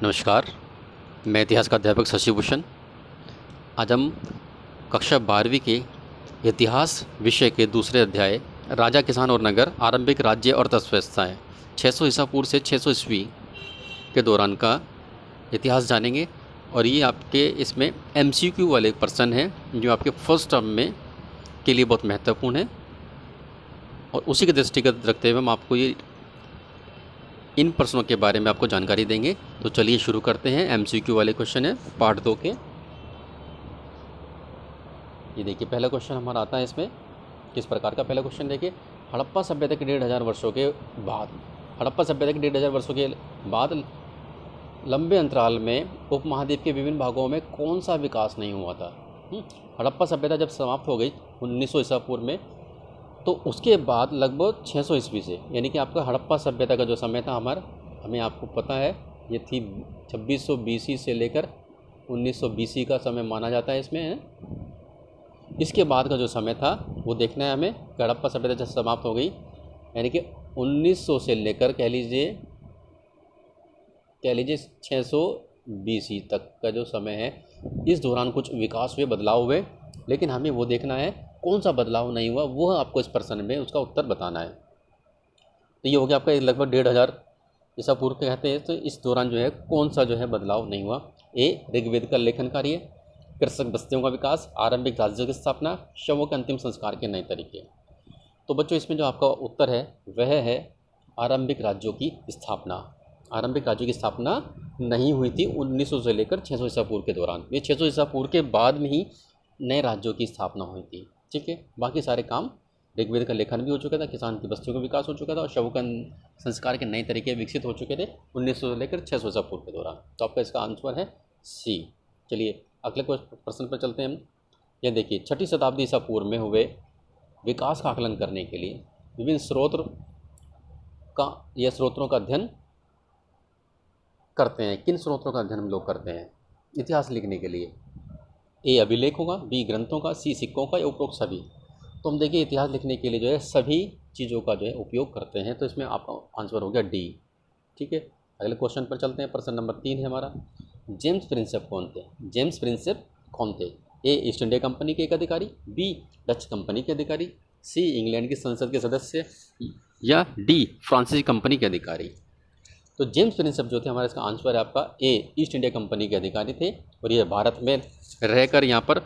नमस्कार। मैं इतिहास का अध्यापक शशि भूषण। आज हम कक्षा 12वीं के इतिहास विषय के दूसरे अध्याय राजा, किसान और नगर, आरंभिक राज्य और अर्थव्यवस्थाएँ 600 ईसा पूर्व से 600 ईस्वी के दौरान का इतिहास जानेंगे। और ये आपके इसमें MCQ वाले प्रश्न हैं जो आपके फर्स्ट टर्म में के लिए बहुत महत्वपूर्ण है, और उसी के दृष्टिगत रखते हुए हम आपको ये इन प्रश्नों के बारे में आपको जानकारी देंगे। तो चलिए शुरू करते हैं। MCQ वाले क्वेश्चन है पार्ट 2 के। ये देखिए पहला क्वेश्चन हमारा आता है इसमें। किस प्रकार का पहला क्वेश्चन देखिए। हड़प्पा सभ्यता के 1500 वर्षों के बाद, हड़प्पा सभ्यता के 1500 वर्षों के बाद लंबे अंतराल में उपमहाद्वीप के विभिन्न भागों में कौन सा विकास नहीं हुआ था। हड़प्पा सभ्यता जब समाप्त हो गई 1900 ईसा पूर्व में, तो उसके बाद लगभग 600 ईस्वी से, यानी कि आपका हड़प्पा सभ्यता का जो समय था हमें आपको पता है ये थी 2600 BC से लेकर 1900 BC का समय माना जाता है इसमें है। इसके बाद का जो समय था वो देखना है हमें। हड़प्पा सभ्यता जब समाप्त हो गई, यानी कि 1900 से लेकर कह लीजिए 600 BC तक का जो समय है, इस दौरान कुछ विकास हुए, बदलाव हुए, लेकिन हमें वो देखना है कौन सा बदलाव नहीं हुआ, वो आपको इस प्रश्न में उसका उत्तर बताना है। तो ये हो गया आपका लगभग 1500 ईसा पूर्व के कहते हैं। तो इस दौरान जो है कौन सा जो है बदलाव नहीं हुआ। ए, ऋग्वेद का लेखन कार्य, कृषक बस्तियों का विकास, आरंभिक राज्यों की स्थापना, शवों के अंतिम संस्कार के नए तरीके। तो बच्चों इसमें जो आपका उत्तर है वह है आरंभिक राज्यों की स्थापना। आरंभिक राज्यों की स्थापना नहीं हुई थी 1900 से लेकर 600 ईसा पूर्व के दौरान। ये 600 ईसा पूर्व के बाद में ही नए राज्यों की स्थापना हुई थी। ठीक है, बाकी सारे काम, ऋग्वेद का लेखन भी हो चुका था, किसान की बस्तियों का विकास हो चुका था, और शव का संस्कार के नए तरीके विकसित हो चुके थे 1900 से लेकर 600 ईसा पूर्व के दौरान। तो आपका इसका आंसर है सी। चलिए अगले प्रश्न पर चलते हैं हम। यह देखिए 6ठी शताब्दी ईसा पूर्व में हुए विकास का आकलन करने के लिए विभिन्न स्रोतों का अध्ययन करते हैं। किन स्रोतों का अध्ययन हम लोग करते हैं इतिहास लिखने के लिए? ए, अभिलेखों का, बी, ग्रंथों का, सी, सिक्कों का, या उपरोक्त सभी। तो हम देखिए इतिहास लिखने के लिए जो है सभी चीज़ों का जो है उपयोग करते हैं। तो इसमें आपका आंसर हो गया डी। ठीक है, अगले क्वेश्चन पर चलते हैं। प्रश्न नंबर 3 है हमारा। जेम्स प्रिंसेप कौन थे? जेम्स प्रिंसेप कौन थे? ए, ईस्ट इंडिया कंपनी के एक अधिकारी, बी, डच कंपनी के अधिकारी, सी, इंग्लैंड की संसद के सदस्य, या डी, फ्रांसीसी कंपनी के अधिकारी। तो जेम्स प्रिंसेप जो थे हमारा, इसका आंसर है आपका ए, ईस्ट इंडिया कंपनी के अधिकारी थे। और ये भारत में रहकर यहाँ पर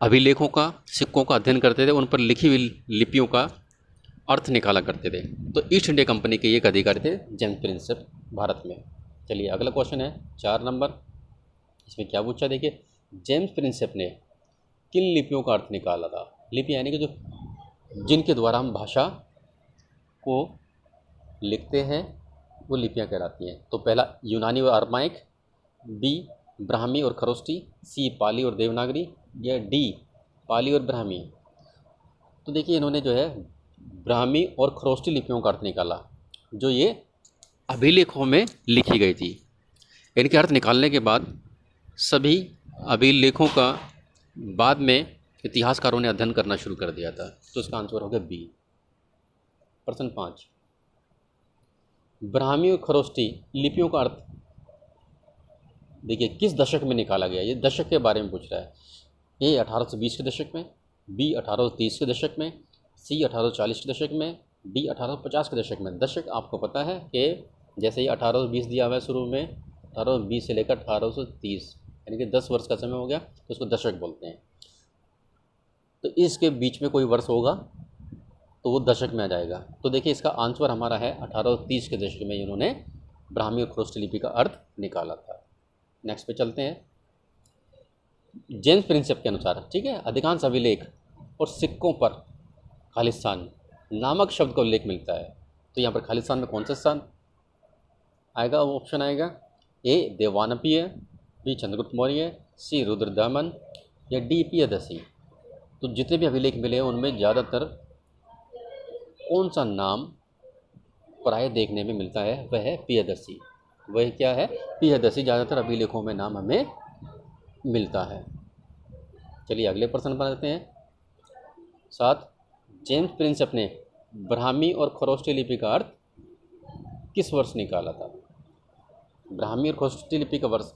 अभिलेखों का, सिक्कों का अध्ययन करते थे, उन पर लिखी हुई लिपियों का अर्थ निकाला करते थे। तो ईस्ट इंडिया कंपनी के एक अधिकारी थे जेम्स प्रिंसेप भारत में। चलिए अगला क्वेश्चन है 4 नंबर। इसमें क्या पूछा देखिए। जेम्स प्रिंसेप ने किन लिपियों का अर्थ निकाला था? लिपि यानी कि जो जिनके द्वारा हम भाषा को लिखते हैं वो लिपियाँ कहलाती हैं। तो पहला यूनानी और अरमाइक, बी, ब्राह्मी और खरोष्टी, सी, पाली और देवनागरी, या डी, पाली और ब्राह्मी। तो देखिए इन्होंने जो है ब्राह्मी और खरोष्टी लिपियों का अर्थ निकाला, जो ये अभिलेखों में लिखी गई थी। इनके अर्थ निकालने के बाद सभी अभिलेखों का बाद में इतिहासकारों ने अध्ययन करना शुरू कर दिया था। तो इसका आंसर हो गया बी। प्रश्न 5, ब्राह्मी और खरोष्टी लिपियों का अर्थ देखिए किस दशक में निकाला गया? ये दशक के बारे में पूछ रहा है। ए, 1820 के दशक में, बी, 1830 के दशक में, सी, 1840 के दशक में, डी, 1850 के दशक में। दशक आपको पता है कि जैसे ही 1820 दिया हुआ है शुरू में, 1820 से लेकर 1830 यानी कि 10 वर्ष का समय हो गया, तो उसको दशक बोलते हैं। तो इसके बीच में कोई वर्ष होगा तो वो दशक में आ जाएगा। तो देखिए इसका आंसर हमारा है 1830 के दशक में इन्होंने ब्राह्मी और खरोष्टी लिपि का अर्थ निकाला था। नेक्स्ट पे चलते हैं। जेम्स प्रिंसेप के अनुसार, ठीक है, अधिकांश अभिलेख और सिक्कों पर खालिस्तान नामक शब्द का उल्लेख मिलता है। तो यहाँ पर खालिस्तान में कौन सा स्थान आएगा? वो ऑप्शन आएगा ए, देवानपीय, बी, चंद्रगुप्त मौर्य, सी, रुद्रदमन, या डी, पियदसी। तो जितने भी अभिलेख मिले हैं उनमें ज़्यादातर कौन सा नाम प्राय देखने में मिलता है? वह है पियदसी। वह क्या है? पियदसी ज़्यादातर अभिलेखों में नाम हमें मिलता है। चलिए अगले प्रश्न पर आते हैं। 7, जेम्स प्रिंसेप ने ब्राह्मी और खरोष्टी लिपि का अर्थ किस वर्ष निकाला था? ब्राह्मी और खरोष्ठी लिपि का वर्ष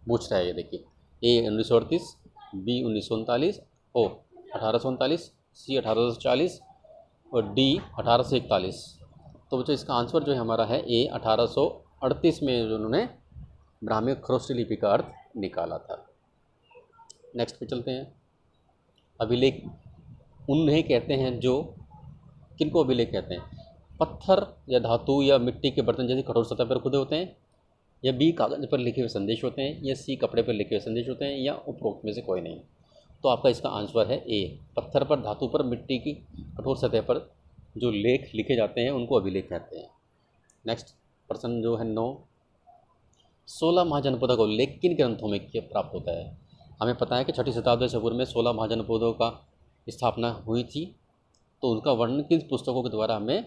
पूछ रहा है ये देखिए। ए 1938, बी 1939, ओ 1839, सी 1840 और डी 1841। तो बच्चों इसका आंसर जो है हमारा है ए 1838 में जो उन्होंने ब्राह्मी और खरोष्ठी लिपि का अर्थ निकाला था। नेक्स्ट पे चलते हैं। अभिलेख उन्हें कहते हैं जो, किनको अभिलेख कहते हैं? पत्थर या धातु या मिट्टी के बर्तन जैसे कठोर सतह पर खुदे होते हैं, या बी कागज पर लिखे हुए संदेश होते हैं, या सी कपड़े पर लिखे हुए संदेश होते हैं, या उपरोक्त में से कोई नहीं। तो आपका इसका आंसर है ए, पत्थर पर, धातु पर, मिट्टी की कठोर सतह पर जो लेख लिखे जाते हैं उनको अभिलेख कहते हैं। नेक्स्ट प्रश्न जो है 9, 16 महाजनपदों का उल्लेख किन ग्रंथों में प्राप्त होता है? हमें पता है कि 6ठी शताब्दी ईसा पूर्व में 16 महाजनपदों का स्थापना हुई थी, तो उनका वर्णन किन पुस्तकों के द्वारा हमें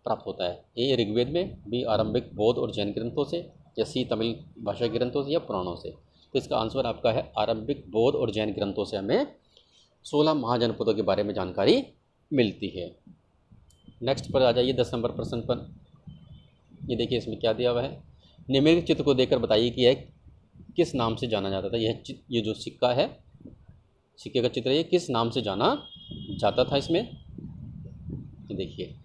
प्राप्त होता है? ए ऋग्वेद में, बी आरंभिक बौद्ध और जैन ग्रंथों से, या सी तमिल भाषा ग्रंथों से, या पुराणों से। तो इसका आंसर आपका है आरंभिक बौद्ध और जैन ग्रंथों से हमें 16 महाजनपदों के बारे में जानकारी मिलती है। नेक्स्ट पर आ जाइए 10 नंबर प्रश्न पर। ये देखिए इसमें क्या दिया हुआ है। निम्नलिखित चित्र को देखकर बताइए कि यह किस नाम से जाना जाता था। ये जो सिक्का है, सिक्के का चित्र, ये किस नाम से जाना जाता था? इसमें ये देखिए,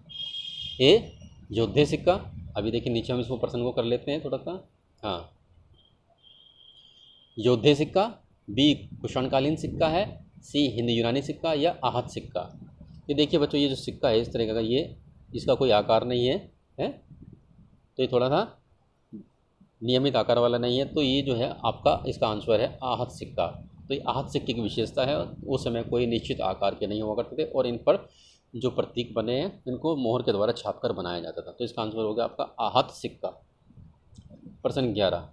ए योद्धे सिक्का। अभी देखिए नीचे हम इसको प्रश्न को कर लेते हैं थोड़ा सा। हाँ, योद्धे सिक्का, बी कुषाणकालीन सिक्का है, सी हिंद यूनानी सिक्का, या आहत सिक्का। ये देखिए बच्चों, ये जो सिक्का है इस तरह का, ये इसका कोई आकार नहीं है, तो ये थोड़ा सा नियमित आकार वाला नहीं है, तो ये जो है आपका इसका आंसर है आहत सिक्का। तो ये आहत सिक्के की विशेषता है, उस समय कोई निश्चित आकार के नहीं हुआ करते थे और इन पर जो प्रतीक बने हैं इनको मोहर के द्वारा छापकर बनाया जाता था। तो इसका आंसर हो गया आपका आहत सिक्का। प्रश्न 11,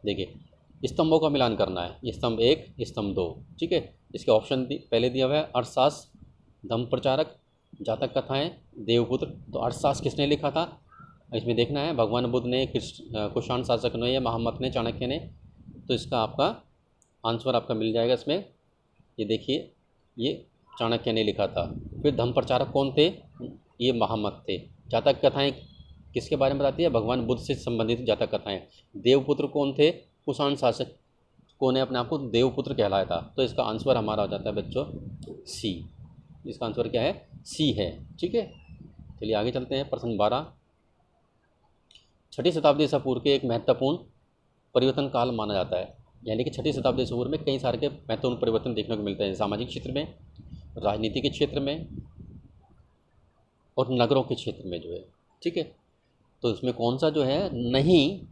देखिए स्तंभों का मिलान करना है, स्तंभ 1, स्तंभ 2, ठीक है। इसके ऑप्शन पहले दिया हुआ है अर्थशास्त्र, धम्म प्रचारक, जातक कथाएं, देवपुत्र। तो अर्थशास्त्र किसने लिखा था? इसमें देखना है, भगवान बुद्ध ने, कुषाण शासक ने, या महामत ने, चाणक्य ने। तो इसका आपका आंसर आपका मिल जाएगा इसमें। ये देखिए, ये चाणक्य ने लिखा था। फिर धम्म प्रचारक कौन थे? ये महामत थे। जातक कथाएं किसके बारे में बताती है? भगवान बुद्ध से संबंधित जातक कथाएं। देवपुत्र कौन थे? कुषाण शासक को ने अपने आप को देवपुत्र कहलाया था। तो इसका आंसर हमारा हो जाता है बच्चों सी। इसका आंसर क्या है? सी है, ठीक है। चलिए आगे चलते हैं। प्रश्न 12, 6ठी शताब्दी ईसा पूर्व के एक महत्वपूर्ण परिवर्तन काल माना जाता है, यानी कि 6ठी शताब्दी ईसा पूर्व में कई सारे के महत्वपूर्ण परिवर्तन देखने को मिलते हैं, सामाजिक क्षेत्र में, राजनीति के क्षेत्र में और नगरों के क्षेत्र में जो है, ठीक है। तो इसमें कौन सा जो है नहीं,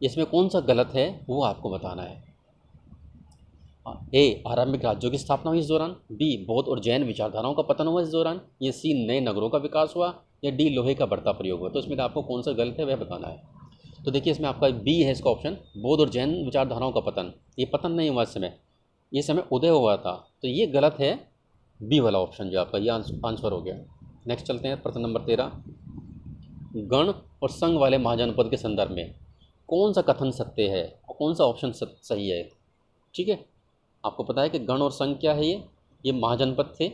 इसमें कौन सा गलत है वो आपको बताना है। ए आरंभिक राज्यों की स्थापना हुई इस दौरान, बी बौद्ध और जैन विचारधाराओं का पतन हुआ इस दौरान, या सी नए नगरों का विकास हुआ, या डी लोहे का बढ़ता प्रयोग हुआ। तो इसमें आपको कौन सा गलत है वह बताना है। तो देखिए इसमें आपका बी है इसका ऑप्शन, बौद्ध और जैन विचारधाराओं का पतन। ये पतन नहीं हुआ इस समय, ये समय उदय हुआ था। तो ये गलत है, बी वाला ऑप्शन जो आपका ये आंसर हो गया। नेक्स्ट चलते हैं प्रश्न नंबर 13, गण और संघ वाले महाजनपद के संदर्भ में कौन सा कथन सत्य है और कौन सा ऑप्शन सही है, ठीक है। आपको पता है कि गण और संघ क्या है, ये महाजनपद थे।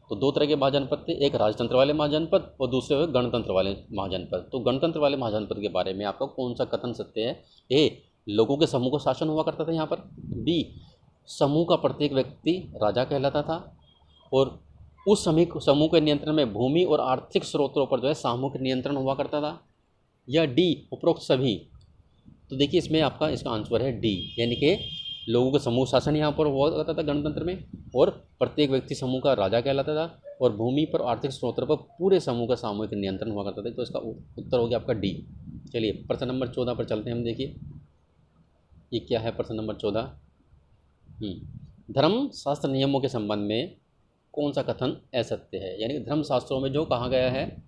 तो दो तरह के महाजनपद थे, एक राजतंत्र वाले महाजनपद और दूसरे हुए गणतंत्र वाले महाजनपद। तो गणतंत्र वाले महाजनपद के बारे में आपका कौन सा कथन सत्य है? ए लोगों के समूह का शासन हुआ करता था यहाँ पर, बी समूह का प्रत्येक व्यक्ति राजा कहलाता था और उस समूह के नियंत्रण में भूमि और आर्थिक स्रोतों पर जो है सामूहिक नियंत्रण हुआ करता था, या डी उपरोक्त सभी। तो देखिए इसमें आपका इसका आंसर है डी, यानी कि लोगों का समूह शासन यहाँ पर हुआ करता था गणतंत्र में, और प्रत्येक व्यक्ति समूह का राजा कहलाता था, और भूमि पर आर्थिक स्रोतों पर पूरे समूह का सामूहिक नियंत्रण हुआ करता था। तो इसका उत्तर हो गया आपका डी। चलिए प्रश्न नंबर 14 पर चलते हैं हम। देखिए ये क्या है प्रश्न नंबर 14, धर्म शास्त्र नियमों के संबंध में कौन सा कथन असत्य है, यानी कि धर्म शास्त्रों में जो कहा गया है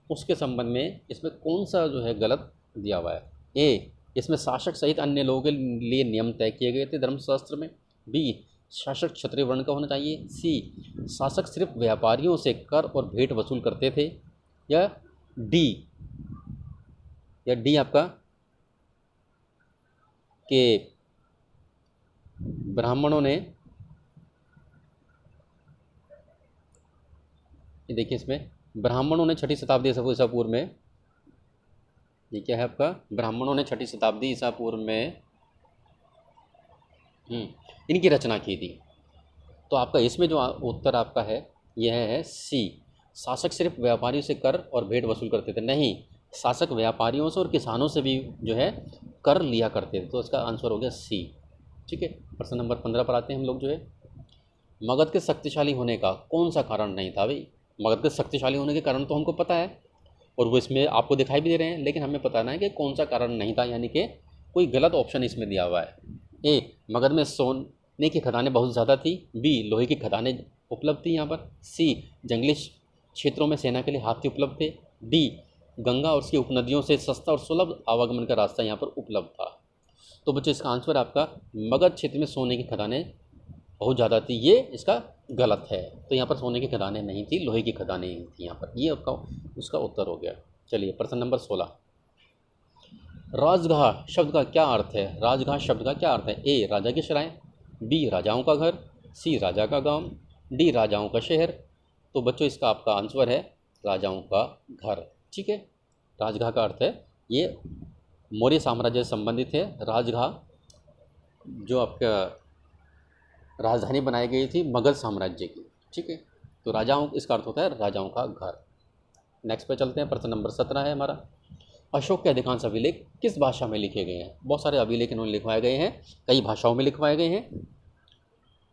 उसके संबंध में इसमें कौन सा जो है गलत दिया हुआ है। ए इसमें शासक सहित अन्य लोगों के लिए नियम तय किए गए थे धर्मशास्त्र में, बी शासक क्षत्रिय वर्ण का होना चाहिए, सी शासक सिर्फ व्यापारियों से कर और भेंट वसूल करते थे, या डी आपका कि ब्राह्मणों ने, ये देखिए इसमें ब्राह्मणों ने 6ठी शताब्दी ईसा पूर्व में, ये क्या है आपका, ब्राह्मणों ने 6ठी शताब्दी ईसा पूर्व में इनकी रचना की थी। तो आपका इसमें जो उत्तर आपका है यह है सी। शासक सिर्फ व्यापारियों से कर और भेंट वसूल करते थे, नहीं, शासक व्यापारियों से और किसानों से भी जो है कर लिया करते थे। तो इसका आंसर हो गया सी। ठीक है, प्रश्न नंबर 15 पर आते हैं हम लोग जो है। मगध के शक्तिशाली होने का कौन सा कारण नहीं था भाई। मगध के शक्तिशाली होने के कारण तो हमको पता है और वो इसमें आपको दिखाई भी दे रहे हैं, लेकिन हमें बताना है कि कौन सा कारण नहीं था, यानी कि कोई गलत ऑप्शन इसमें दिया हुआ है। ए, मगध में सोने की खदानें बहुत ज़्यादा थी। बी, लोहे की खदानें उपलब्ध थी यहाँ पर। सी, जंगली क्षेत्रों में सेना के लिए हाथी उपलब्ध थे। डी, गंगा और उसकी उपनदियों से सस्ता और सुलभ आवागमन का रास्ता यहाँ पर उपलब्ध था। तो बच्चों इसका आंसर आपका मगध क्षेत्र में सोने की खदानें बहुत ज़्यादा थी, ये इसका गलत है। तो यहाँ पर सोने की खदानें नहीं थी, लोहे की खदानें ही थी यहाँ पर। ये आपका उसका उत्तर हो गया। चलिए प्रश्न नंबर 16। राजगाह शब्द का क्या अर्थ है। राजगाह शब्द का क्या अर्थ है। ए, राजा की सराय। बी, राजाओं का घर। सी, राजा का गांव। डी, राजाओं का शहर। तो बच्चों इसका आपका आंसर है राजाओं का घर। ठीक है, राजगाह का अर्थ है ये मौर्य साम्राज्य से संबंधित है। राजगाह जो आपका राजधानी बनाई गई थी मगध साम्राज्य की। ठीक है, तो राजाओं इसका अर्थ होता है राजाओं का घर। नेक्स्ट पे चलते हैं। प्रश्न नंबर 17 है हमारा। अशोक के अधिकांश अभिलेख किस भाषा में लिखे गए हैं। बहुत सारे अभिलेख इन्होंने लिखवाए गए हैं, कई भाषाओं में लिखवाए गए हैं।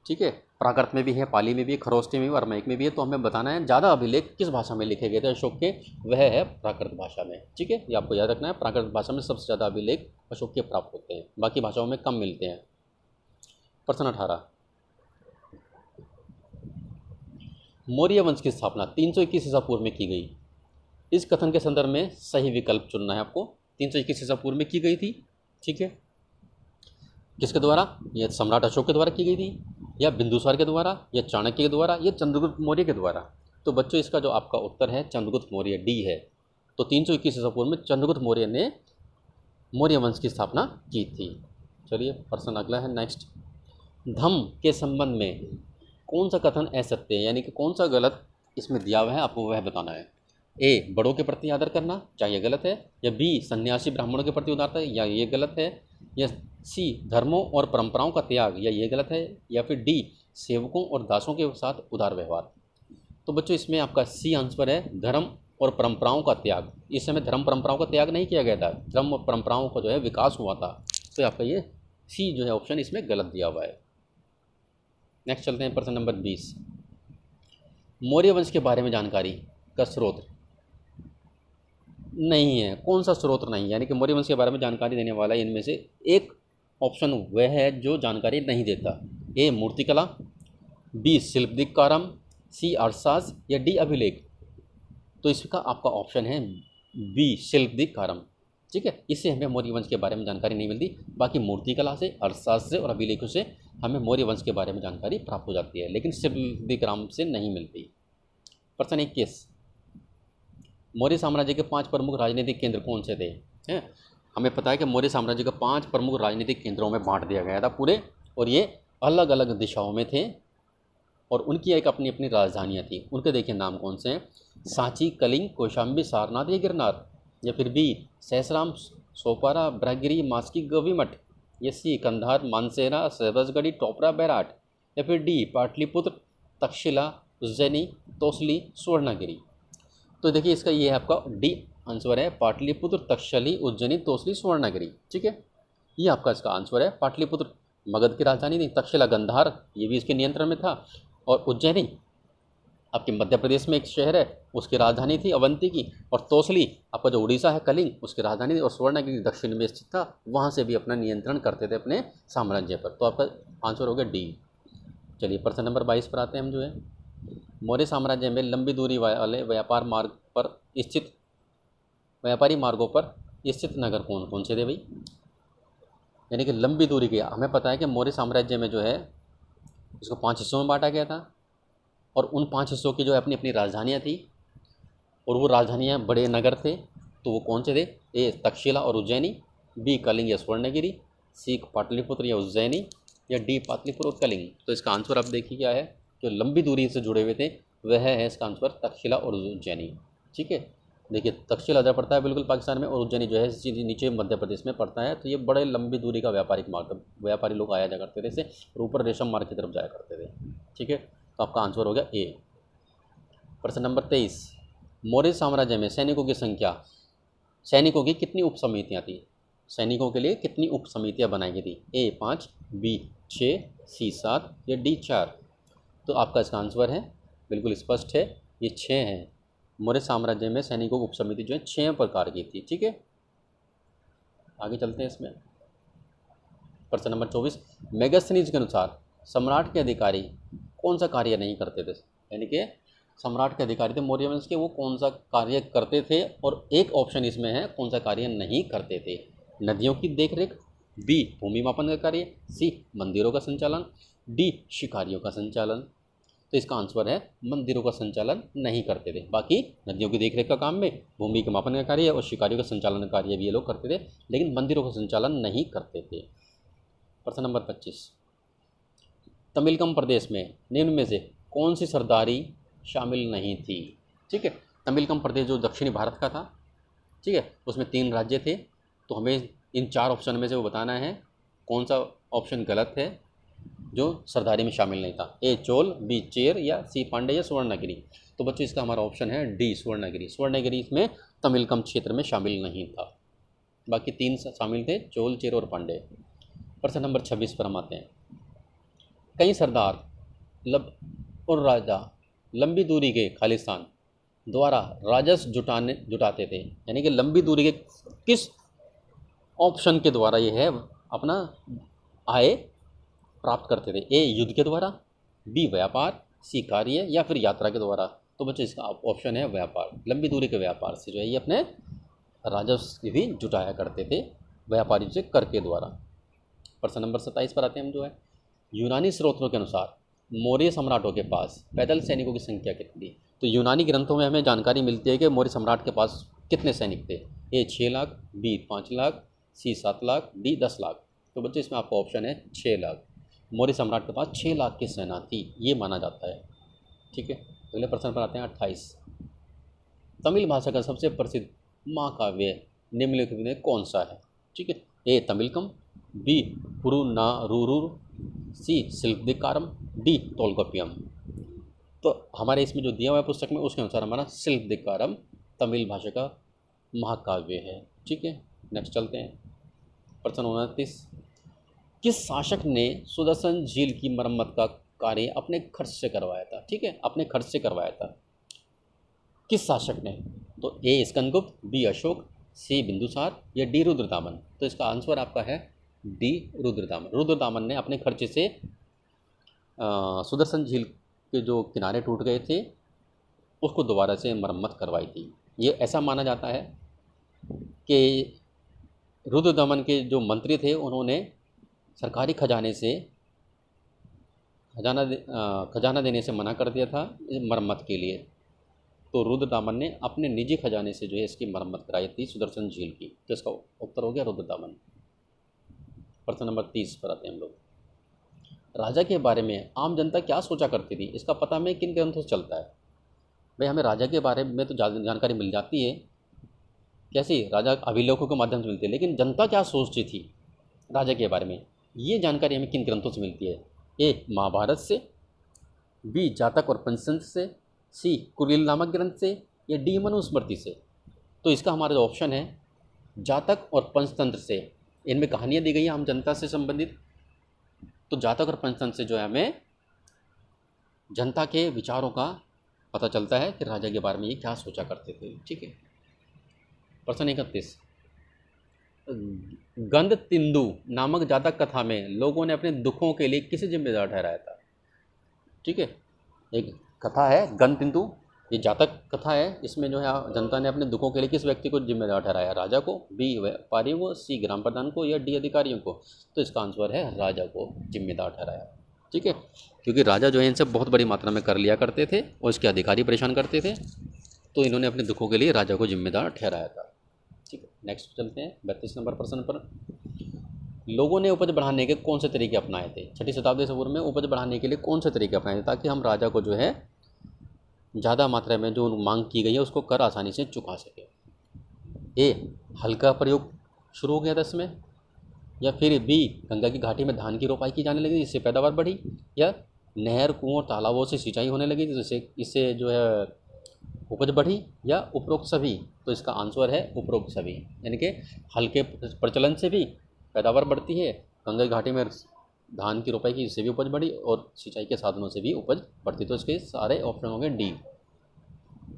ठीक है, प्राकृत में भी है, पाली में भी है, खरोष्टी में भी, अरमैक में भी है। तो हमें बताना है ज़्यादा अभिलेख किस भाषा में लिखे गए थे अशोक के, वह है प्राकृत भाषा में। ठीक है, ये आपको याद रखना है, प्राकृत भाषा में सबसे ज़्यादा अभिलेख अशोक के प्राप्त होते हैं, बाकी भाषाओं में कम मिलते हैं। प्रश्न 18। मौर्य वंश की स्थापना 321 ईसा पूर्व में की गई। इस कथन के संदर्भ में सही विकल्प चुनना है आपको। 321 ईसा पूर्व में की गई थी। ठीक है, किसके द्वारा, यह सम्राट अशोक के द्वारा की गई थी, या बिंदुसार के द्वारा, या चाणक्य के द्वारा, या चंद्रगुप्त मौर्य के द्वारा। तो बच्चों इसका जो आपका उत्तर है चंद्रगुप्त मौर्य, डी है। तो 321 ईसा पूर्व में चंद्रगुप्त मौर्य ने मौर्य वंश की स्थापना की थी। चलिए प्रश्न अगला है नेक्स्ट। धम्म के संबंध में कौन सा कथन असत्य है, यानी कि कौन सा गलत इसमें दिया हुआ है, आपको वह बताना है। ए, बड़ों के प्रति आदर करना, क्या ये गलत है। या बी, सन्यासी ब्राह्मणों के प्रति उदारता है, या ये गलत है। या सी, धर्मों और परंपराओं का त्याग, या ये गलत है। या फिर डी, सेवकों और दासों के साथ उदार व्यवहार। तो बच्चों इसमें आपका सी आंसर है, धर्म और परंपराओं का त्याग। इस समय धर्म परंपराओं का त्याग नहीं किया गया था, धर्म और परंपराओं का जो है विकास हुआ था। तो आपका ये सी जो है ऑप्शन इसमें गलत दिया हुआ है। नेक्स्ट चलते हैं प्रश्न नंबर 20। मौर्य वंश के बारे में जानकारी का स्रोत नहीं है। कौन सा स्रोत नहीं, यानी कि मौर्य वंश के बारे में जानकारी देने वाला इनमें से एक ऑप्शन वह है जो जानकारी नहीं देता। ए, मूर्तिकला। बी, शिल्पदिकारम। सी, अर्थशास्त्र। या डी, अभिलेख। तो इसका आपका ऑप्शन है बी, शिल्पदिकारम। ठीक है, इससे हमें मौर्य वंश के बारे में जानकारी नहीं मिलती, बाकी मूर्तिकला से, अर्थशास्त्र से और अभिलेखों से हमें मौर्य वंश के बारे में जानकारी प्राप्त हो जाती है, लेकिन शिल्पदिकारम से नहीं मिलती। प्रश्न 21। मौर्य साम्राज्य के 5 प्रमुख राजनीतिक केंद्र कौन से थे। हैं, हमें पता है कि मौर्य साम्राज्य को 5 प्रमुख राजनीतिक केंद्रों में बांट दिया गया था पूरे, और ये अलग अलग दिशाओं में थे और उनकी एक अपनी अपनी राजधानियाँ थी। उनके देखिए नाम कौन से हैं। सांची, कलिंग, कौशाम्बी, सारनाथ या गिरनार। या फिर बी, सहसराम, सोपारा, ब्रहगिरी, मास्की, गविमठ। या सी, कंधार, मानसेरा, सहबजगढ़ी, टोपरा, बैराट। या फिर डी, पाटलिपुत्र, तक्षशिला, उज्जैनी, तोसली, सुवर्णगिरी। तो देखिए इसका ये है आपका डी आंसर है, पाटलिपुत्र, तक्षशिला, उज्जैनी, तोसली, सुवर्णगिरी। ठीक है, ये आपका इसका आंसर है। पाटलिपुत्र मगध की राजधानी थी, तक्षशिला गंधार ये भी इसके नियंत्रण में था, और उज्जैनी आपके मध्य प्रदेश में एक शहर है उसकी राजधानी थी अवंती की, और तोसली आपका जो उड़ीसा है कलिंग उसकी राजधानी थी, और सुवर्णगिरी दक्षिण में स्थित था, वहाँ से भी अपना नियंत्रण करते थे अपने साम्राज्य पर। तो आपका आंसर हो गया डी। चलिए प्रश्न नंबर 22 पर आते हैं हम जो है। मौर्य साम्राज्य में लंबी दूरी वाले व्यापार मार्ग पर स्थित व्यापारी मार्गों पर स्थित नगर कौन कौन से थे भाई, यानी कि लंबी दूरी के। हमें पता है कि मौर्य साम्राज्य में जो है इसको 5 हिस्सों में बांटा गया था, और उन 5 हिस्सों की जो है अपनी अपनी राजधानियाँ थी, और वो राजधानियाँ बड़े नगर थे। तो वो कौन से थे। ए, तक्षशिला और उज्जैनी। बी, कलिंग या सुवर्णगिरी। सी, पाटलिपुत्र या उज्जैनी। या डी, पाटलिपुत्र और कलिंग। तो इसका आंसर आप देखिए क्या है, जो लंबी दूरी से जुड़े हुए थे वह है इसका आंसर तक्षशिला और उज्जैनी। ठीक है, देखिए तक्षशिला इधर पड़ता है बिल्कुल पाकिस्तान में, और उज्जैनी जो है सीधी नीचे मध्य प्रदेश में पड़ता है। तो ये बड़े लंबी दूरी का व्यापारिक मार्ग, व्यापारी लोग आया जा करते थे इसे, और ऊपर रेशम मार्ग की तरफ जाया करते थे। ठीक है, तो आपका आंसर हो गया ए। प्रश्न नंबर 23, मौर्य साम्राज्य में सैनिकों की संख्या, सैनिकों की कितनी उप समितियाँ थी? सैनिकों के लिए कितनी उप समितियाँ बनाई गई थी? ए 5, बी 6, सी 7 या डी 4? तो आपका इसका आंसर है बिल्कुल स्पष्ट है, ये 6 हैं। मौर्य साम्राज्य में सैनिकों की उप समिति जो है 6 प्रकार की थी। ठीक है, आगे चलते हैं इसमें। प्रश्न नंबर 24, मेगास्थनीज के अनुसार सम्राट के अधिकारी कौन सा कार्य नहीं करते थे? यानी कि सम्राट के अधिकारी थे मौर्य वंश के, वो कौन सा कार्य करते थे? और एक ऑप्शन इसमें है कौन सा कार्य नहीं करते थे? नदियों की देखरेख, बी भूमि मापन का कार्य, सी मंदिरों का संचालन, डी शिकारियों का संचालन। तो इसका आंसर है मंदिरों का संचालन नहीं करते थे। बाकी नदियों की देखरेख का काम में, भूमि के मापन का कार्य और शिकारियों का संचालन कार्य भी ये लोग करते थे, लेकिन मंदिरों का संचालन नहीं करते थे। प्रश्न नंबर 25, तमिलकम प्रदेश में निम्न में से कौन सी सरदारी शामिल नहीं थी? ठीक है, तमिलकम प्रदेश जो दक्षिणी भारत का था, ठीक है, उसमें 3 राज्य थे। तो हमें इन 4 ऑप्शन में से वो बताना है कौन सा ऑप्शन गलत है जो सरदारी में शामिल नहीं था। ए चोल, बी चेर या सी पांडे या सुवर्णगिरी। तो बच्चों इसका हमारा ऑप्शन है डी सुवर्णगिरी। सुवर्णगिरी इसमें तमिलकम क्षेत्र में शामिल नहीं था, बाकी 3 शामिल थे, चोल, चेर और पांडे। प्रश्न नंबर 26 पर हम आते हैं। कई सरदार और राजा लंबी दूरी के खालिस्तान द्वारा राजस्व जुटाते थे, यानी कि लंबी दूरी के किस ऑप्शन के द्वारा ये है अपना आय प्राप्त करते थे? ए युद्ध के द्वारा, बी व्यापार, सी कार्य या फिर यात्रा के द्वारा। तो बच्चों इसका ऑप्शन है व्यापार। लंबी दूरी के व्यापार से जो है ये अपने राजस्व भी जुटाया करते थे व्यापारी से कर के द्वारा। प्रश्न नंबर 27 पर आते हैं हम जो है। यूनानी स्रोतों के अनुसार मौर्य सम्राटों के पास पैदल सैनिकों की संख्या कितनी? तो यूनानी ग्रंथों में हमें जानकारी मिलती है कि मौर्य सम्राट के पास कितने सैनिक थे? ए 6 लाख, बी 5 लाख, सी 7 लाख, डी 10 लाख। तो बच्चों इसमें आपका ऑप्शन है 6 लाख। मौर्य सम्राट के पास 6 लाख की सेना थी, ये माना जाता है। ठीक है, अगले प्रश्न पर आते हैं 28। तमिल भाषा का सबसे प्रसिद्ध महाकाव्य निम्नलिखित में कौन सा है? ठीक है, ए तमिलकम, बी पुरुनारूर, सी शिल्पदिकारम, डी तोल्काप्पियम। तो हमारे इसमें जो दिया हुआ है पुस्तक में उसके अनुसार हमारा शिल्पदिकारम तमिल भाषा का महाकाव्य है। ठीक है, नेक्स्ट चलते हैं। प्रश्न 29, किस शासक ने सुदर्शन झील की मरम्मत का कार्य अपने खर्च से करवाया था? ठीक है, अपने खर्च से करवाया था, किस शासक ने? तो ए स्कंदगुप्त, बी अशोक, सी बिंदुसार या डी रुद्रदामन। तो इसका आंसर आपका है डी रुद्रदामन। रुद्रदामन ने अपने खर्चे से सुदर्शन झील के जो किनारे टूट गए थे उसको दोबारा से मरम्मत करवाई थी। ये ऐसा माना जाता है कि रुद्रदामन के जो मंत्री थे उन्होंने सरकारी खजाने से खजाना देने से मना कर दिया था मरम्मत के लिए। तो रुद्रदामन ने अपने निजी खजाने से जो है इसकी मरम्मत कराई थी सुदर्शन झील की। तो इसका उत्तर हो गया रुद्रदामन। प्रश्न नंबर 30 पर आते हैं हम लोग। राजा के बारे में आम जनता क्या सोचा करती थी? इसका पता हमें किन ग्रंथों से चलता है? भाई हमें राजा के बारे में तो जानकारी मिल जाती है, कैसी? राजा अभिलेखों के माध्यम से मिलती है, लेकिन जनता क्या सोचती थी राजा के बारे में, ये जानकारी हमें किन ग्रंथों से मिलती है? ए महाभारत से, बी जातक और पंचतंत्र से, सी कुरिल नामक ग्रंथ से या डी मनुस्मृति से। तो इसका हमारा जो ऑप्शन है जातक और पंचतंत्र से। इनमें कहानियाँ दी गई हैं आम जनता से संबंधित। तो जातक और पंचतंत्र से जो है हमें जनता के विचारों का पता चलता है कि राजा के बारे में ये क्या सोचा करते थे। ठीक है, प्रश्न 31, गंधतिंदु नामक जातक कथा में लोगों ने अपने दुखों के लिए किसे जिम्मेदार ठहराया था? ठीक है, एक कथा है गंधतिंदु, ये जातक कथा है। इसमें जो है जनता ने अपने दुखों के लिए किस व्यक्ति को जिम्मेदार ठहराया? राजा को, बी व्यापारियों को, सी ग्राम प्रधान को या डी अधिकारियों को। तो इसका आंसर है राजा को जिम्मेदार ठहराया। ठीक है, क्योंकि राजा जो है इनसे बहुत बड़ी मात्रा में कर लिया करते थे और इसके अधिकारी परेशान करते थे, तो इन्होंने अपने दुखों के लिए राजा को जिम्मेदार ठहराया था। ठीक है, नेक्स्ट चलते हैं 32 नंबर प्रश्न पर। लोगों ने उपज बढ़ाने के कौन से तरीके अपनाए थे? 6ठी शताब्दी से पूर्व में उपज बढ़ाने के लिए कौन से तरीके अपनाए थे ताकि हम राजा को जो है ज़्यादा मात्रा में जो मांग की गई है उसको कर आसानी से चुका सके। ए हल का प्रयोग शुरू हो गया था इसमें, या फिर बी गंगा की घाटी में धान की रोपाई की जाने लगी जिससे पैदावार बढ़ी, या नहर कुओं और तालाबों से सिंचाई होने लगी जिससे इससे जो है उपज बढ़ी, या उपरोक्त सभी। तो इसका आंसर है उपरोक्त सभी, यानी कि हल के प्रचलन से भी पैदावार बढ़ती है, गंगा की घाटी में धान की रोपाई की जिससे भी उपज बढ़ी, और सिंचाई के साधनों से भी उपज बढ़ती। तो इसके सारे ऑप्शन होंगे डी।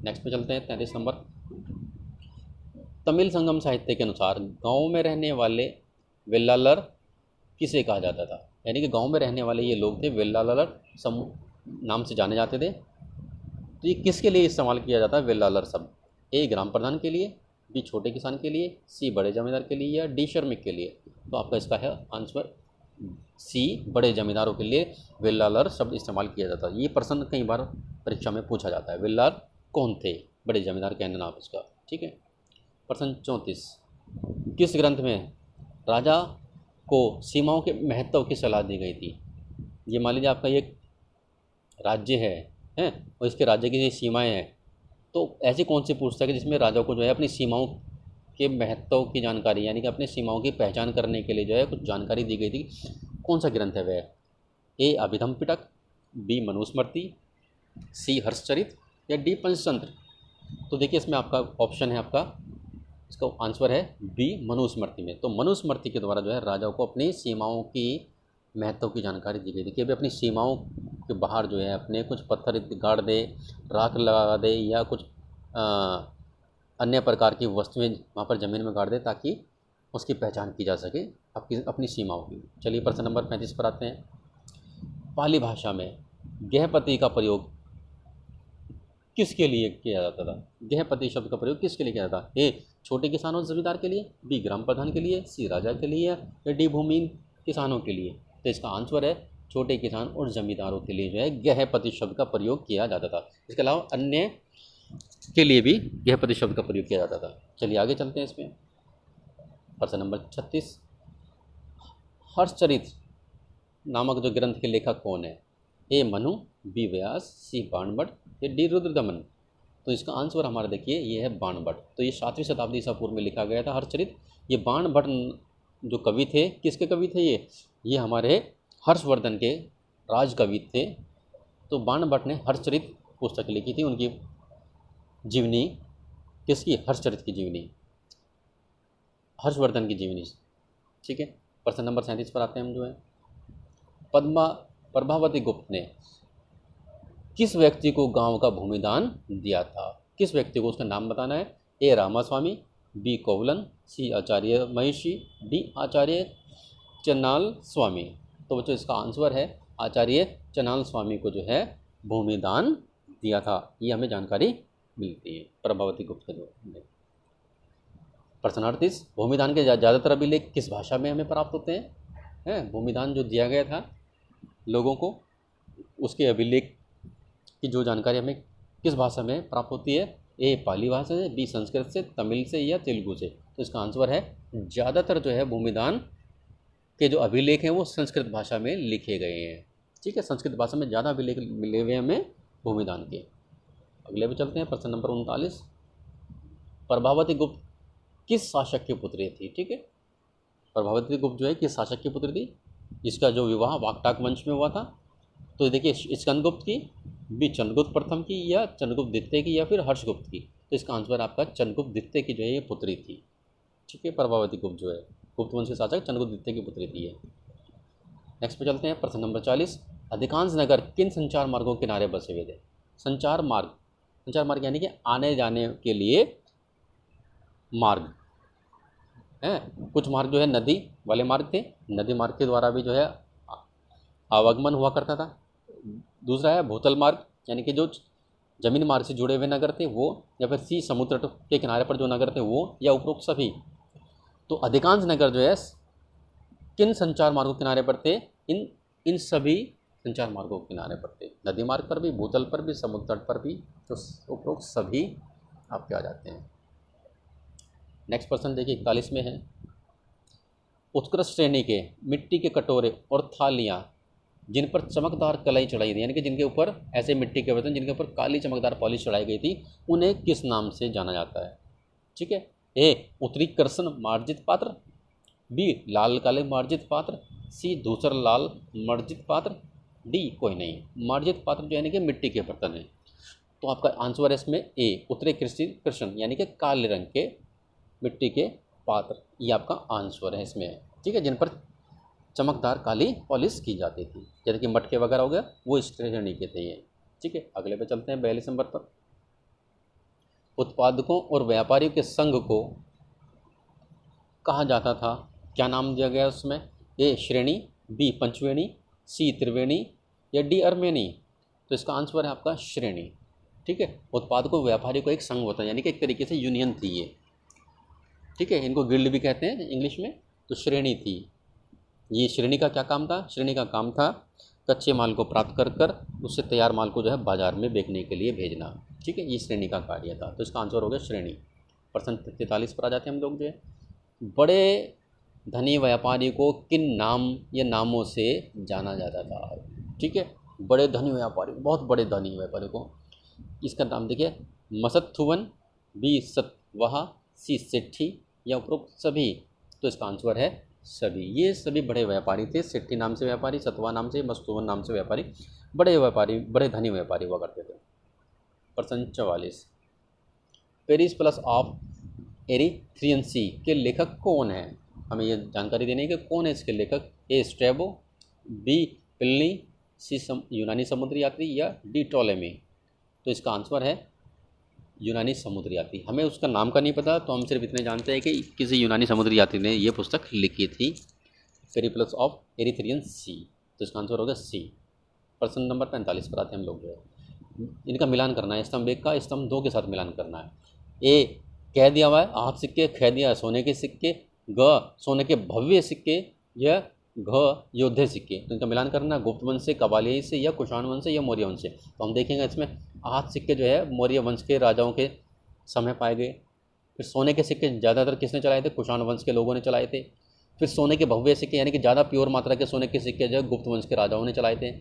नेक्स्ट पे चलते हैं 33 नंबर। तमिल संगम साहित्य के अनुसार गाँव में रहने वाले वेल्लालर किसे कहा जाता था, यानी कि गांव में रहने वाले ये लोग थे वेल्लालर नाम से जाने जाते थे। तो ये किसके लिए इस्तेमाल किया जाता है वेल्लालर शब्द? ए ग्राम प्रधान के लिए, बी छोटे किसान के लिए, सी बड़े जमींदार के लिए, या डी श्रमिक के लिए। तो आपका इसका है आंसर सी, बड़े जमींदारों के लिए वेल्लालर शब्द इस्तेमाल किया जाता है। ये प्रश्न कई बार परीक्षा में पूछा जाता है, वेल्लार कौन थे, बड़े जमींदार कहने नाम इसका। ठीक है। प्रश्न 34, किस ग्रंथ में राजा को सीमाओं के महत्व की सलाह दी गई थी? ये मान लीजिए आपका एक राज्य है और इसके राज्य की जो सीमाएं हैं, तो ऐसी कौन सी पुस्तक है जिसमें राजा को जो है अपनी सीमाओं के महत्व की जानकारी, यानी कि अपनी सीमाओं की पहचान करने के लिए जो है कुछ जानकारी दी गई थी? कौन सा ग्रंथ है वह? ए अभिधम पिटक, बी मनुस्मृति, सी हर्षचरित, या डी पंचतंत्र। तो देखिए इसमें आपका ऑप्शन है, आपका इसका आंसर है बी मनुस्मृति में। तो मनुस्मृति के द्वारा जो है राजाओं को अपनी सीमाओं की महत्व की जानकारी दी गई थी कि अभी अपनी सीमाओं के बाहर जो है अपने कुछ पत्थर गाड़ दे, राख लगा दे, या कुछ अन्य प्रकार की वस्तुएं वहाँ पर ज़मीन में गाड़ दे ताकि उसकी पहचान की जा सके आपकी अपनी सीमाओं की। चलिए प्रश्न नंबर 35 पर आते हैं। पाली भाषा में गृहपति का प्रयोग किसके लिए किया जाता था? गृहपति शब्द का प्रयोग किसके लिए किया जाता? ए छोटे किसानों जमींदार के लिए, बी ग्राम प्रधान के लिए, सी राजा के लिए, या डी भूमिहीन किसानों के लिए। तो इसका आंसर है छोटे किसान और जमींदारों के लिए जो है गृहपति शब्द का प्रयोग किया जाता था। इसके अलावा अन्य के लिए भी गृहपति शब्द का प्रयोग किया जाता था। चलिए आगे चलते हैं इसमें। प्रश्न नंबर 36, हर्षचरित नामक जो ग्रंथ के लेखक कौन है? ए मनु, बी व्यास, सी बाणभट्ट, या डी रुद्रदमन। तो इसका आंसर हमारा देखिए ये है बाणभट्ट। तो ये 7वीं शताब्दी ईसा पूर्व में लिखा गया था हर्षचरित। ये बाणभट्ट जो कवि थे, किसके कवि थे ये हमारे हर्षवर्धन के राज कवि थे। तो बाणभट्ट ने हर्षचरित पुस्तक लिखी थी। उनकी जीवनी किसकी? हर्षचरित की जीवनी, हर्षवर्धन की जीवनी। ठीक है। प्रश्न नंबर 37 पर आते हैं हम जो है। प्रभावती गुप्त ने किस व्यक्ति को गांव का भूमिदान दिया था? किस व्यक्ति को, उसका नाम बताना है। ए रामास्वामी, बी कोवलन, सी आचार्य महिषी, डी आचार्य चन्नाल स्वामी। तो बच्चों इसका आंसर है आचार्य चन्नाल स्वामी को जो है भूमिदान दिया था। ये हमें जानकारी मिलती है प्रभावती गुप्त ने। प्रश्न 38, भूमिदान के ज़्यादातर अभिलेख किस भाषा में हमें प्राप्त होते हैं? भूमिदान जो दिया गया था लोगों को, उसके अभिलेख की जो जानकारी हमें किस भाषा में प्राप्त होती है? ए पाली भाषा से, बी संस्कृत से, तमिल से, या तेलुगु से। तो इसका आंसर है ज़्यादातर जो है भूमिदान के जो अभिलेख हैं वो संस्कृत भाषा में लिखे गए हैं। ठीक है, संस्कृत भाषा में ज़्यादा अभिलेख मिले हुए हमें भूमिदान के। अगले पे चलते हैं। प्रश्न नंबर 39, प्रभावती गुप्त किस शासक की पुत्री थी? ठीक है, प्रभावती गुप्त जो है किस शासक की पुत्री थी? इसका जो विवाह वाकटाक वंश में हुआ था। तो देखिए स्कंदगुप्त की, बी चंद्रगुप्त प्रथम की, या चंद्रगुप्त द्वितीय की, या फिर हर्षगुप्त की। तो इसका आंसर आपका चंद्रगुप्त द्वितीय की जो है ये पुत्री थी। ठीक है, प्रभावती गुप्त जो है गुप्त वंश के शासक चंद्रगुप्त द्वितीय की पुत्री थी ये। नेक्स्ट पे चलते हैं। प्रश्न नंबर 40, अधिकांश नगर किन संचार मार्गों के किनारे बसे हुए थे? संचार मार्ग यानी कि आने जाने के लिए मार्ग हैं। कुछ मार्ग जो है नदी वाले मार्ग थे, नदी मार्ग के द्वारा भी जो है आवागमन हुआ करता था। दूसरा है भूतल मार्ग, यानी कि जो जमीन मार्ग से जुड़े हुए नगर थे वो, या फिर सी समुद्र तट के किनारे पर जो नगर थे वो, या उपरोक्त सभी। तो अधिकांश नगर जो है किन संचार मार्गों के किनारे पर थे? इन सभी संचार मार्गों के किनारे पर थे, नदी मार्ग पर भी, भूतल पर भी, समुद्र तट पर भी। तो उपरोक्त सभी आपके आ जाते हैं। नेक्स्ट प्रश्न देखिए 41 में है, उत्कृष्ट श्रेणी के मिट्टी के कटोरे और थालियाँ जिन पर चमकदार कलाई चढ़ाई थी, यानी कि जिनके ऊपर ऐसे मिट्टी के बर्तन जिनके ऊपर काली चमकदार पॉलिश चढ़ाई गई थी, उन्हें किस नाम से जाना जाता है? ठीक है, ए उत्तरी कृष्ण मार्जित पात्र, बी लाल काले मार्जित पात्र, सी धूसर लाल मार्जित पात्र, डी कोई नहीं। मार्जित पात्र जो यानी कि मिट्टी के बर्तन है, तो आपका आंसर है इसमें ए उत्तरी कृष्ण यानी कि काले रंग के मिट्टी के पात्र, ये आपका आंसर है इसमें। ठीक है, जिन पर चमकदार काली पॉलिश की जाती थी, जैसे कि मटके वगैरह हो गया, वो इस श्रेणी के थे ये। ठीक है, अगले पे चलते हैं 42 नंबर पर। उत्पादकों और व्यापारियों के संघ को कहा जाता था, क्या नाम दिया गया उसमें? ए श्रेणी, बी पंचवेणी, सी त्रिवेणी या डी अर्मेनी? तो इसका आंसर है आपका श्रेणी। ठीक है, उत्पादकों व्यापारियों का एक संघ होता है, यानी कि एक तरीके से यूनियन थी ये। ठीक है, इनको गिल्ड भी कहते हैं इंग्लिश में। तो श्रेणी थी ये। श्रेणी का क्या काम था? श्रेणी का काम था कच्चे माल को प्राप्त कर कर उससे तैयार माल को जो है बाजार में बेचने के लिए भेजना। ठीक है, ये श्रेणी का कार्य था। तो इसका आंसर हो गया श्रेणी। प्रश्न 43 पर आ जाते हैं हम लोग जो है, बड़े धनी व्यापारी को किन नाम या नामों से जाना जाता था? ठीक है, बड़े धनी व्यापारी, बहुत बड़े धनी व्यापारी को, इसका नाम देखिए, मसत्थुवन, बी सतवाहा, सी सेठी या उपरोक्त सभी? तो इसका आंसर है सभी। ये सभी बड़े व्यापारी थे। सेठी नाम से व्यापारी, सतवा नाम से, मस्तुवन नाम से व्यापारी, बड़े व्यापारी, बड़े धनी व्यापारी हुआ करते थे। प्रश्न 44, पेरिस प्लस ऑफ एरिथ्रियन सी के लेखक कौन है? हमें ये जानकारी देनी है कि कौन है इसके लेखक। ए स्ट्रैबो, बी प्लिनी, सी यूनानी समुद्री यात्री या डी टॉलेमी? तो इसका आंसर है यूनानी समुद्री यात्री। हमें उसका नाम का नहीं पता, तो हम सिर्फ इतने जानते हैं कि किसी यूनानी समुद्री यात्री ने ये पुस्तक लिखी थी, पेरिप्लस ऑफ एरिथ्रियन सी। तो इसका आंसर होगा सी। प्रश्न नंबर 45 पर आते हैं हम लोग जो है, इनका मिलान करना है, स्तंभ 1 का स्तंभ 2 के साथ मिलान करना है। ए कह दिया हुआ है आहत सिक्के, कह दिया सोने के सिक्के, ग सोने के भव्य सिक्के या घ योद्धे सिक्के। तो इनका मिलान करना गुप्त वंश से, कबालियाई से या कुषाण वंश से या मौर्य वंश से। तो हम देखेंगे इसमें आहत सिक्के जो है मौर्य वंश के राजाओं के समय पाए गए। फिर सोने के सिक्के ज़्यादातर किसने चलाए थे? कुषाण वंश के लोगों ने चलाए थे। फिर सोने के भव्य सिक्के यानी कि ज़्यादा प्योर मात्रा के सोने के सिक्के जो है गुप्त वंश के राजाओं ने चलाए थे।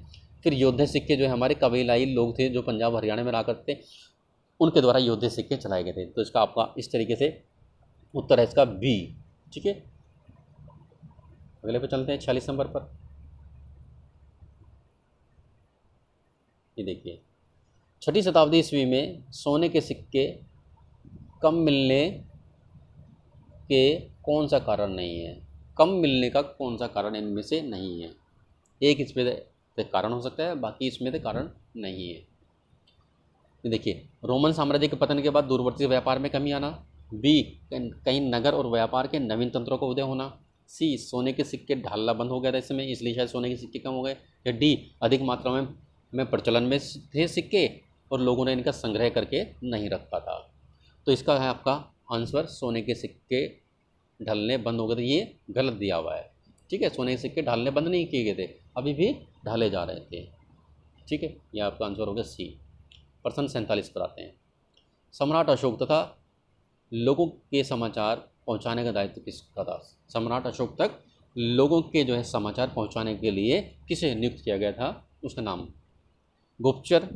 फिर योद्धे सिक्के जो है हमारे कबीलाई लोग थे जो पंजाब हरियाणा में रहा करते, उनके द्वारा योद्धे सिक्के चलाए गए थे। तो इसका आपका इस तरीके से उत्तर है इसका बी। ठीक है, अगले पे चलते हैं 46 नंबर पर। ये देखिए, 6वीं शताब्दी ईस्वी में सोने के सिक्के कम मिलने के कौन सा कारण नहीं है? कम मिलने का कौन सा कारण इनमें से नहीं है? एक इसमें से कारण हो सकता है, बाकी इसमें से कारण नहीं है। देखिए, रोमन साम्राज्य के पतन के बाद दूरवर्ती व्यापार में कमी आना, बी कई नगर और व्यापार के नवीन तंत्रों का उदय होना, सी सोने के सिक्के ढालना बंद हो गया था इसमें, इसलिए शायद सोने के सिक्के कम हो गए, या डी अधिक मात्रा में प्रचलन में थे सिक्के और लोगों ने इनका संग्रह करके नहीं रखा था। तो इसका है आपका आंसर सोने के सिक्के ढलने बंद हो गए थे। ये गलत दिया हुआ है। ठीक है, सोने के सिक्के ढालने बंद नहीं किए गए थे, अभी भी ढाले जा रहे थे। ठीक है, यह आपका आंसर हो गया सी। प्रश्न 47 पर आते हैं, सम्राट अशोक तथा लोगों के समाचार पहुंचाने का दायित्व किसका था? सम्राट अशोक तक लोगों के जो है समाचार पहुंचाने के लिए किसे नियुक्त किया गया था? उसका नाम गुप्तचर,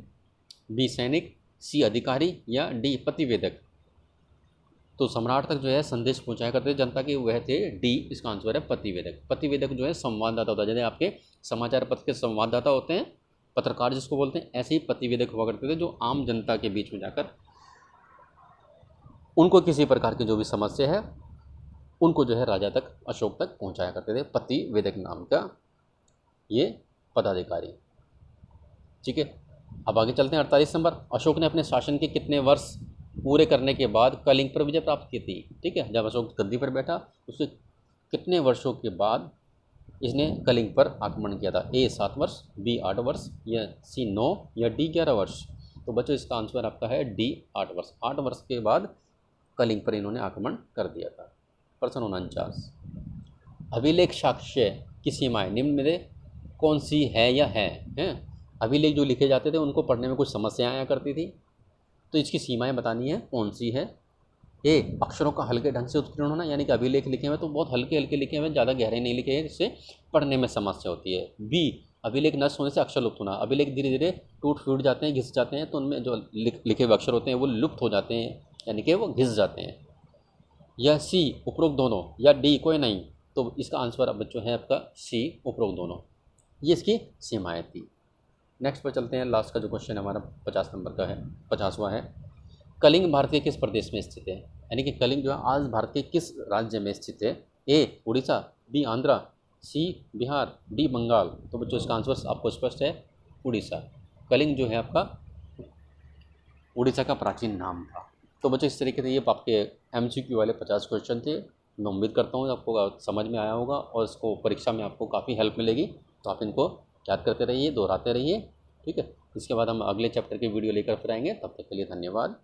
बी सैनिक, सी अधिकारी या डी पतिवेदक? तो सम्राट तक जो है संदेश पहुंचाया करते थे जनता के, वह थे डी। इसका आंसर है पतिवेदक। पतिवेदक जो है संवाददाता होता है, जैसे आपके समाचार पत्र के संवाददाता होते हैं, पत्रकार जिसको बोलते हैं, ऐसे ही पतिवेदक हुआ करते थे जो आम जनता के बीच में जाकर उनको किसी प्रकार की जो भी समस्या है उनको जो है राजा तक, अशोक तक पहुंचाया करते थे। पतिवेदक नाम का ये पदाधिकारी। ठीक है, अब आगे चलते हैं 48 नंबर। अशोक ने अपने शासन के कितने वर्ष पूरे करने के बाद कलिंग पर विजय प्राप्त की थी? ठीक है, जब अशोक गद्दी पर बैठा उसके कितने वर्षों के बाद इसने कलिंग पर आक्रमण किया था? ए 7 वर्ष, बी 8 वर्ष या सी 9 या डी 11 वर्ष? तो बच्चों इसका आंसर आपका है डी 8 वर्ष। 8 वर्ष के बाद कलिंग पर इन्होंने आक्रमण कर दिया था। प्रश्न 49, अभिलेख साक्ष्य की सीमाएं निम्न में कौन सी है या हैं? अभिलेख जो लिखे जाते थे उनको पढ़ने में कुछ समस्याएं आया करती थी, तो इसकी सीमाएं बतानी है कौन सी है। ए अक्षरों का हल्के ढंग से उत्कीर्ण होना, यानी कि अभिलेख लिखे हुए तो बहुत हल्के हल्के लिखे हुए, ज़्यादा गहरे नहीं लिखे हैं, जिससे पढ़ने में समस्या होती है। बी अभिलेख नष्ट होने से अक्षर लुप्त होना, अभिलेख धीरे धीरे टूट फूट जाते हैं, घिस जाते हैं, तो उनमें जो लिखे हुए अक्षर होते हैं वो लुप्त हो जाते हैं, यानी कि वो घिस जाते हैं। या सी उपरोक्त दोनों, या डी कोई नहीं। तो इसका आंसर अब जो है आपका सी उपरोक्त दोनों, ये इसकी सीमाएँ थी। नेक्स्ट पर चलते हैं, लास्ट का जो क्वेश्चन हमारा 50 नंबर का है, 50वां है। कलिंग भारत के किस प्रदेश में स्थित है? यानी कि कलिंग जो है आज भारत के किस राज्य में स्थित है? ए उड़ीसा, बी आंध्रा, सी बिहार, डी बंगाल। तो बच्चों इसका आंसर आपको स्पष्ट है, उड़ीसा। कलिंग जो है आपका उड़ीसा का प्राचीन नाम था। तो बच्चों इस तरीके से ये आपके एमसीक्यू वाले 50 क्वेश्चन थे। मैं उम्मीद करता हूँ आपको समझ में आया होगा और इसको परीक्षा में आपको काफ़ी हेल्प मिलेगी। तो आप इनको याद करते रहिए, दोहराते रहिए, ठीक है। इसके बाद हम अगले चैप्टर की वीडियो लेकर फिर आएंगे। तब तक के लिए धन्यवाद।